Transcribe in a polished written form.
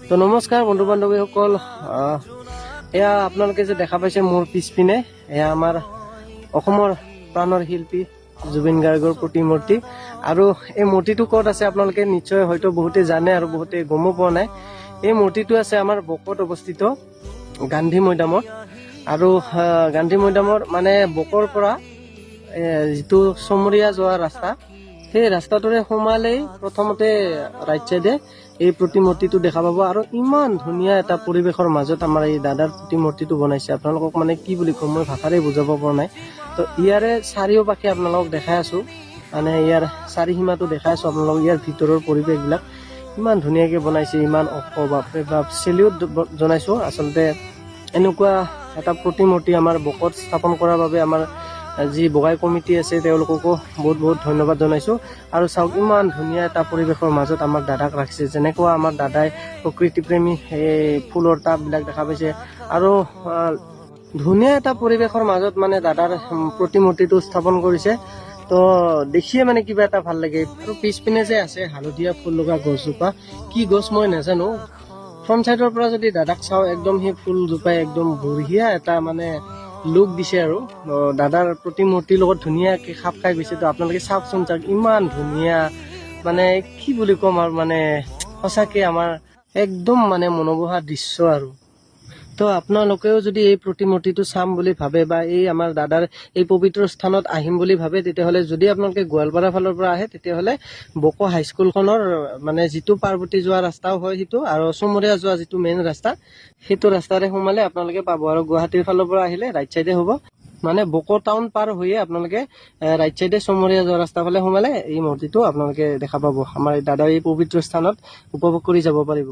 তো নমস্কাৰ বন্ধু বান্ধৱীসকল, এয়া আপোনালোকে যে দেখা পাইছে মোৰ পিছপিনে, এয়া আমাৰ অসমৰ প্ৰাণৰ শিল্পী জুবিন গাৰ্গৰ প্ৰতিমূৰ্তি। আৰু এই মূৰ্তিটো ক'ত আছে আপোনালোকে নিশ্চয় হয়তো বহুতে জানে আৰু বহুতে গমো পোৱা নাই। এই মূৰ্তিটো আছে আমাৰ বকত অৱস্থিত গান্ধী মৈদামত। আৰু গান্ধী মৈদামৰ মানে বকৰ পৰা যিটো চমৰীয়া যোৱা ৰাস্তা, সেই ৰাস্তাটোৰে সোমালেই প্ৰথমতে ৰাইট চাইডে এই প্ৰতিমূৰ্তিটো দেখা পাব। আৰু ইমান ধুনীয়া এটা পৰিৱেশৰ মাজত আমাৰ এই দাদাৰ প্ৰতিমূৰ্তিটো বনাইছে। আপোনালোকক মানে কি বুলি ক'ম, মই ভাষাৰে বুজাব পৰা নাই। তো ইয়াৰে চাৰিওপাশে আপোনালোকক দেখাই আছো, মানে ইয়াৰ চাৰিসীমাটো দেখাই আছো আপোনালোকক। ইয়াৰ ভিতৰৰ পৰিৱেশবিলাক ইমান ধুনীয়াকৈ বনাইছে, ইমান বাপৰে বাপ, চেলিউট জনাইছো। আচলতে এনেকুৱা এটা প্ৰতিমূৰ্তি আমাৰ বকত স্থাপন কৰাৰ বাবে আমাৰ যি বগাই কমিটি আছে তেওঁলোককো বহুত বহুত ধন্যবাদ জনাইছো। আৰু চাওক, ইমান ধুনীয়া এটা পৰিৱেশৰ মাজত আমাৰ দাদাক ৰাখিছে। যেনেকুৱা আমাৰ দাদাই প্ৰকৃতিপ্ৰেমী এই ফুলৰ টাববিলাক দেখা পাইছে, আৰু ধুনীয়া এটা পৰিৱেশৰ মাজত মানে দাদাৰ প্ৰতিমূৰ্তিটো স্থাপন কৰিছে। তো দেখিয়ে মানে কিবা এটা ভাল লাগে। আৰু পিছপিনে যে আছে হালধীয়া ফুল লগা গছজোপা, কি গছ মই নাজানো। ফ্ৰণ্ট চাইডৰ পৰা যদি দাদাক চাওঁ, একদম সেই ফুলজোপাই একদম বঢ়িয়া এটা মানে লুক দিছে। আৰু দাদাৰ প্ৰতিমূৰ্তিৰ লগত ধুনীয়াকৈ খাপ খাই গৈছে। তো আপোনালোকে চাওকচোন, চাওক ইমান ধুনীয়া, মানে কি বুলি ক'ম আৰু, মানে সঁচাকৈ আমাৰ একদম মানে মনোমোহা দৃশ্য। আৰু তো আপোনালোকেও যদি এই প্ৰতিমূৰ্তিটো চাম বুলি ভাবে বা এই আমাৰ দাদাৰ এই পবিত্ৰ স্থানত আহিম বুলি ভাবে, তেতিয়াহ'লে যদি আপোনালোকে গোৱালপাৰা ফালৰ পৰা আহে, তেতিয়াহ'লে বক হাইস্কুলখনৰ মানে যিটো পাৰ্বতী যোৱা ৰাস্তাও হয় সিটো, আৰু চমৰীয়া যোৱা যিটো মেইন ৰাস্তা, সেইটো ৰাস্তাৰে সোমালে আপোনালোকে পাব। আৰু গুৱাহাটীৰ ফালৰ পৰা আহিলে ৰাইট চাইডে হ'ব, মানে বক টাউন পাৰ হৈয়ে আপোনালোকে ৰাইট চাইডে চমৰীয়া যোৱা ৰাস্তা ফালে সোমালে এই মূৰ্তিটো আপোনালোকে দেখা পাব। আমাৰ দাদাৰ এই পবিত্ৰ স্থানত উপভোগ কৰি যাব পাৰিব।